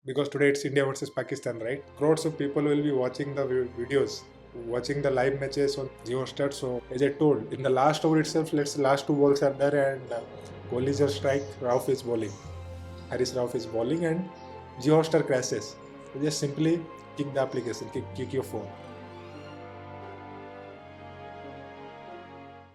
because today it's India versus Pakistan, right? Crores of people will be watching the videos, watching the live matches on JioHotstar. So as I told, in the last over itself, last two balls are there and Kohli is a strike, Rauf is bowling. Haris Rauf is bowling and JioHotstar crashes. So just simply kick the application, kick your phone.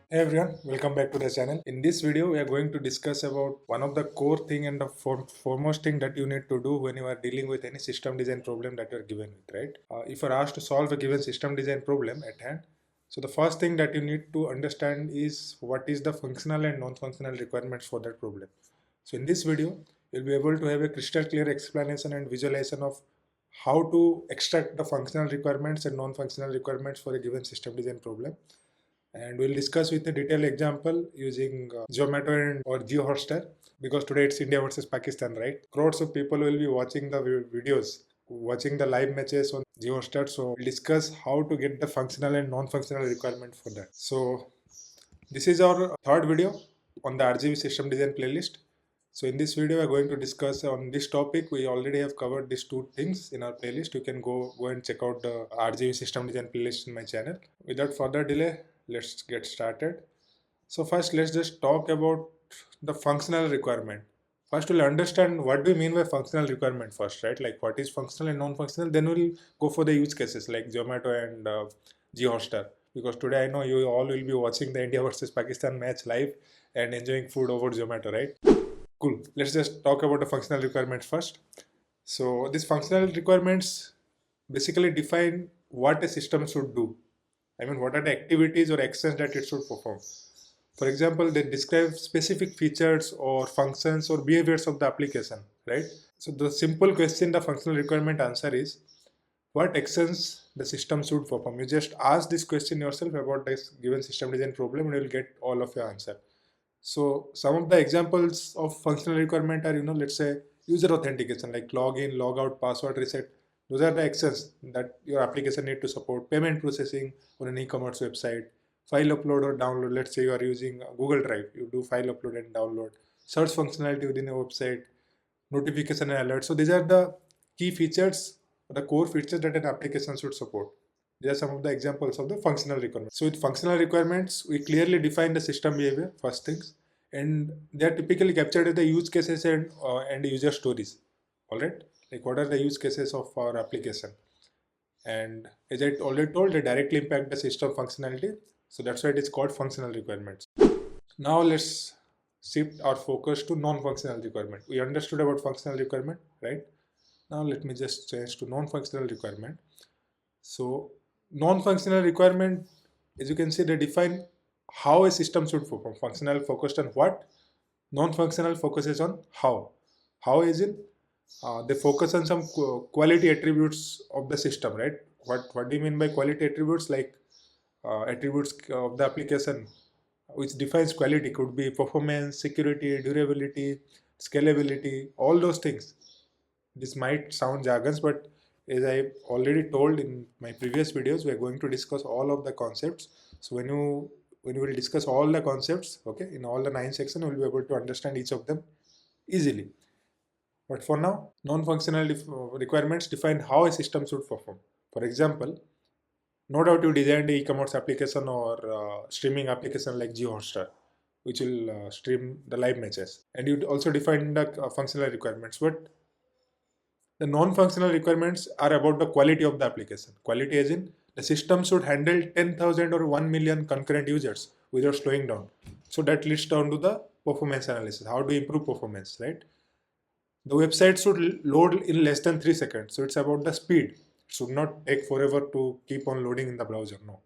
Hey everyone, welcome back to the channel. In this video, we are going to discuss about one of the core thing and the foremost thing that you need to do when you are dealing with any system design problem that you are given with, right? If you are asked to solve a given system design problem at hand, so the first thing that you need to understand is what is the functional and non-functional requirements for that problem. So in this video, you'll be able to have a crystal clear explanation and visualization of how to extract the functional requirements and non-functional requirements for a given system design problem, and we'll discuss with a detailed example using Zomato and or JioHotstar, because today it's India versus Pakistan, right? Crores of people will be watching the videos, watching the live matches on JioHotstar. So we'll discuss how to get the functional and non-functional requirement for that. So this is our third video on the RGB system design playlist. So in this video, we're going to discuss on this topic. We already have covered these two things in our playlist. You can go and check out the RGB system design playlist in my channel. Without further delay, let's get started. So first, let's just talk about the functional requirement. First, we'll understand what do we mean by functional requirement first, right? Like what is functional and non-functional. Then we'll go for the use cases like Zomato and JioHotstar. Because today I know you all will be watching the India versus Pakistan match live and enjoying food over Zomato, right? Cool. Let's just talk about the functional requirements first. So these functional requirements basically define what a system should do. I mean, what are the activities or actions that it should perform. For example, they describe specific features or functions or behaviors of the application, right? So the simple question the functional requirement answer is, what actions the system should perform. You just ask this question yourself about this given system design problem and you will get all of your answer. So some of the examples of functional requirement are, let's say user authentication like login, logout, password reset. Those are the actions that your application need to support. Payment processing on an e-commerce website, file upload or download. Let's say you are using Google Drive, you do file upload and download. Search functionality within a website, notification and alert. So these are the key features, the core features that an application should support. These are some of the examples of the functional requirements. So with functional requirements, we clearly define the system behavior, first things, and they are typically captured as the use cases and user stories. All right, like what are the use cases of our application? And as I already told, they directly impact the system functionality. So that's why it is called functional requirements. Now let's shift our focus to non-functional requirement. We understood about functional requirement, right? Now let me just change to non-functional requirement. So non-functional requirement, as you can see, they define how a system should perform. Functional focused on what, non-functional focuses on how. How is it? They focus on some quality attributes of the system, right? What do you mean by quality attributes? Like attributes of the application which defines quality could be performance, security, durability, scalability, all those things. This might sound jargons, but as I already told in my previous videos, we are going to discuss all of the concepts. So when you will discuss all the concepts, okay, in all the 9 sections, you will be able to understand each of them easily. But for now, non-functional requirements define how a system should perform. For example, no doubt you designed an e-commerce application or streaming application like JioHotstar, which will stream the live matches. And you also define the functional requirements. But the non-functional requirements are about the quality of the application. Quality as in the system should handle 10,000 or 1 million concurrent users without slowing down. So that leads down to the performance analysis. How to improve performance, right? The website should load in less than 3 seconds. So it's about the speed. It should not take forever to keep on loading in the browser. No.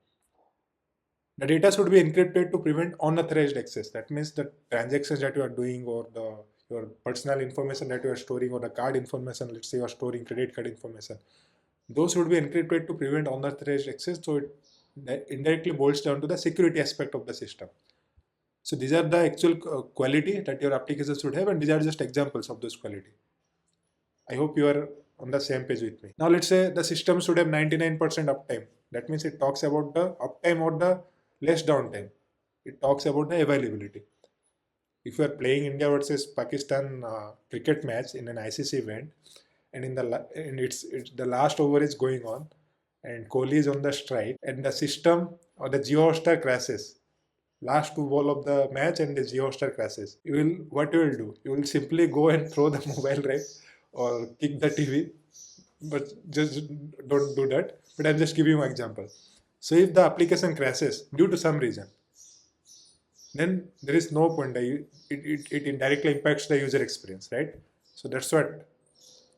The data should be encrypted to prevent unauthorized access. That means the transactions that you are doing or your personal information that you are storing or the card information, let's say you are storing credit card information, those should be encrypted to prevent unauthorized access. So it indirectly boils down to the security aspect of the system. So these are the actual quality that your application should have, and these are just examples of those quality. I hope you are on the same page with me. Now let's say the system should have 99% uptime. That means it talks about the uptime or the less downtime. It talks about the availability. If you are playing India versus Pakistan cricket match in an ICC event, and it's the last over is going on, and Kohli is on the strike, and the system or the JioHotstar crashes. Last two ball of the match, and the JioHotstar crashes. What you will do? You will simply go and throw the mobile, right, or kick the TV. But just don't do that. But I'm just giving you an example. So if the application crashes due to some reason, then there is no point. It indirectly impacts the user experience, right? So that's what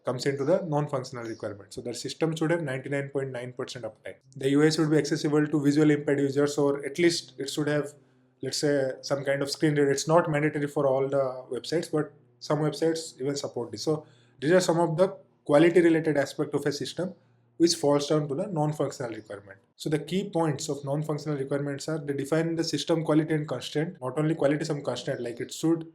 comes into the non-functional requirement. So the system should have 99.9% uptime. The UI should be accessible to visually impaired users, or at least it should have, let's say, some kind of screen reader. It's not mandatory for all the websites, but some websites even support this. So these are some of the quality related aspect of a system which falls down to the non-functional requirement. So the key points of non-functional requirements are they define the system quality and constraint. Not only quality, some constraint, like it should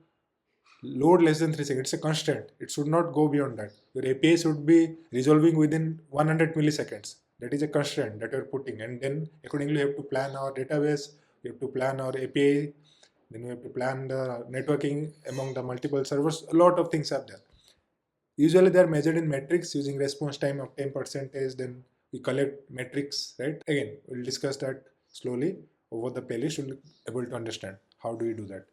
load less than 3 seconds. It's a constant. It should not go beyond that. Your API should be resolving within 100 milliseconds. That is a constraint that you're putting. And then accordingly, you have to plan our database, you have to plan our API, then we have to plan the networking among the multiple servers. A lot of things are there. Usually they are measured in metrics using response time of 10%. Then we collect metrics, right? Again, we'll discuss that slowly over the playlist. You'll be able to understand how do we do that.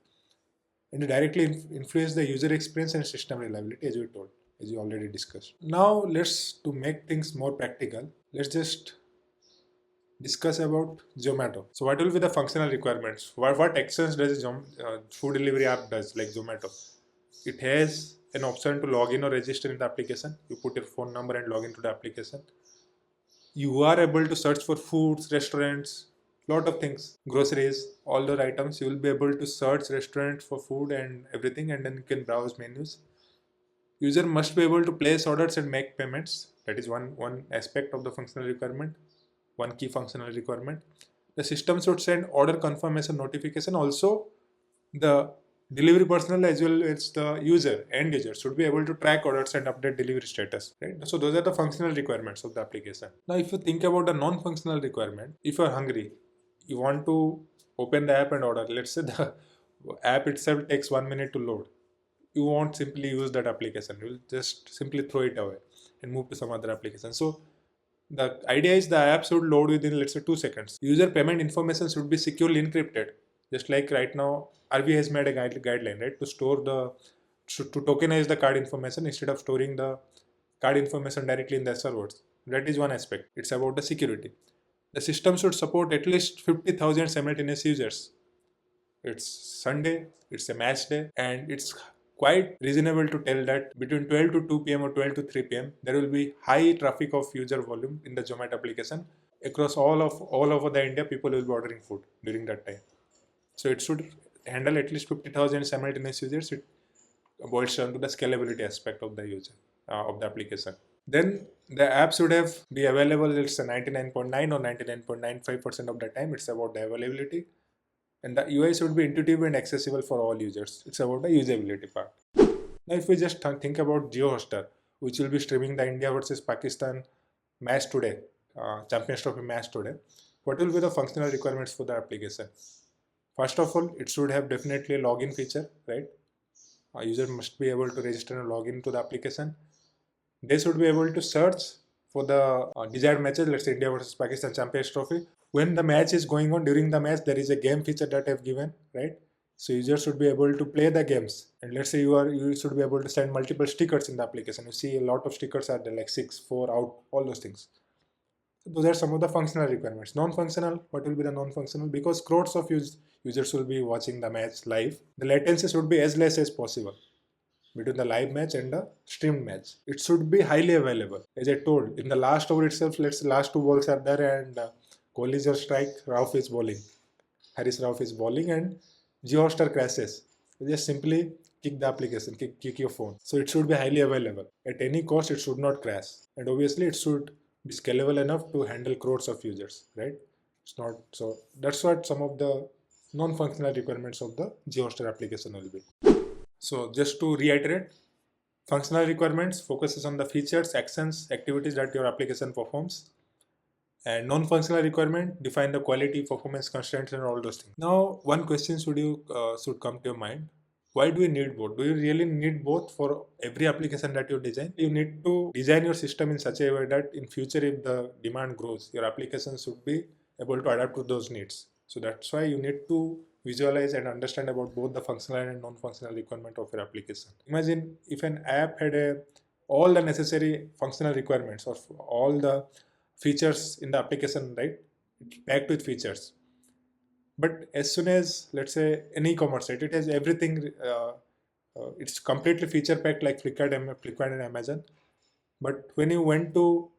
And it directly influence the user experience and system reliability, as we told, as we already discussed. Now to make things more practical, let's just discuss about Zomato. So what will be the functional requirements? What actions does a food delivery app does, like Zomato? It has an option to log in or register in the application. You put your phone number and log into the application. You are able to search for foods, restaurants, lot of things, groceries, all the items. You will be able to search restaurants for food and everything, and then you can browse menus. User must be able to place orders and make payments. That is one aspect of the functional requirement, one key functional requirement. The system should send order confirmation notification. Also, the delivery personnel as well as the end user should be able to track orders and update delivery status, right? So those are the functional requirements of the application. Now if you think about the non-functional requirement, if you are hungry, you want to open the app and order. Let's say the app itself takes 1 minute to load. You won't simply use that application. You'll just simply throw it away and move to some other application. So the idea is the app should load within, let's say, 2 seconds. User payment information should be securely encrypted. Just like right now, RBI has made a guideline, right, to store to tokenize the card information instead of storing the card information directly in the servers. That is one aspect. It's about the security. The system should support at least 50,000 simultaneous users. It's Sunday, it's a match day, and it's quite reasonable to tell that between 12 to 2 p.m. or 12 to 3 p.m. there will be high traffic of user volume in the Zomato application. Across all over the India, people will be ordering food during that time. So it should handle at least 50,000 simultaneous users. It boils down to the scalability aspect of the user of the application. Then the app should be available. It's a 99.9 or 99.95% of the time. It's about the availability. And the UI should be intuitive and accessible for all users. It's about the usability part. Now, if we just think about JioHotstar, which will be streaming the India versus Pakistan match today, Champions Trophy match today, what will be the functional requirements for the application? First of all, it should have definitely a login feature, right? A user must be able to register and log into the application. They should be able to search for the desired matches, let's say India versus Pakistan Champions Trophy. When the match is going on, during the match, there is a game feature that I've given, right? So users should be able to play the games. And let's say you should be able to send multiple stickers in the application. You see a lot of stickers are there, like 6, 4, out, all those things. So those are some of the functional requirements. Non-functional, what will be the non-functional? Because crowds of users will be watching the match live. The latency should be as less as possible between the live match and the streamed match. It should be highly available. As I told, in the last over itself, let's say last 2 balls are there and Kohli is your strike, Rauf is bowling. Haris Rauf is bowling and JioHotstar crashes. You just simply kick the application, kick your phone. So it should be highly available. At any cost, it should not crash. And obviously, it should be scalable enough to handle crores of users, right? It's not so. That's what some of the non-functional requirements of the JioHotstar application will be. So just to reiterate, functional requirements focuses on the features, actions, activities that your application performs. And non-functional requirement define the quality, performance constraints, and all those things. Now, one question should come to your mind: Why do you need both? Do you really need both for every application that you design? You need to design your system in such a way that in future, if the demand grows, your application should be able to adapt to those needs. So that's why you need to visualize and understand about both the functional and non-functional requirement of your application. Imagine if an app had all the necessary functional requirements of all the features in the application, right? It's packed with features. But as soon as, let's say, an e-commerce site, it has everything. It's completely feature packed like Flipkart and Amazon. But when you went to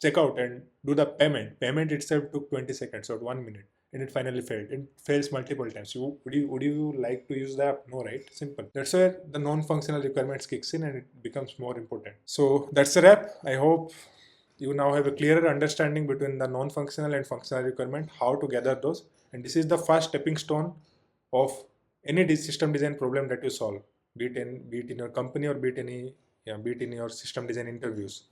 check out and do the payment itself took 20 seconds or 1 minute, and it finally failed. It fails multiple times. Would you like to use the app? No, right? Simple. That's where the non-functional requirements kicks in and it becomes more important. So that's a wrap. I hope you now have a clearer understanding between the non-functional and functional requirement, how to gather those. And this is the first stepping stone of any system design problem that you solve, be it in your company or be it in your system design interviews.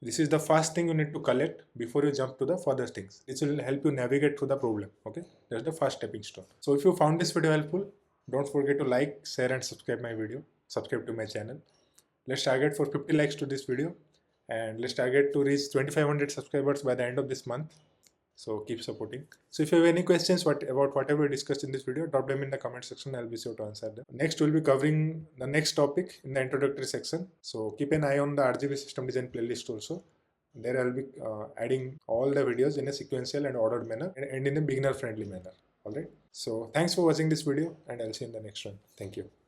This is the first thing you need to collect before you jump to the further things. This will help you navigate through the problem. Okay, that's the first stepping stone. So if you found this video helpful, don't forget to like, share, and subscribe my video. Subscribe to my channel. Let's target for 50 likes to this video, and let's target to reach 2500 subscribers by the end of this month. So keep supporting. So if you have any questions about whatever we discussed in this video, drop them in the comment section. I'll be sure to answer them. Next, we'll be covering the next topic in the introductory section. So keep an eye on the RGB system design playlist also. There I'll be adding all the videos in a sequential and ordered manner and in a beginner friendly manner. Alright. So thanks for watching this video, and I'll see you in the next one. Thank you.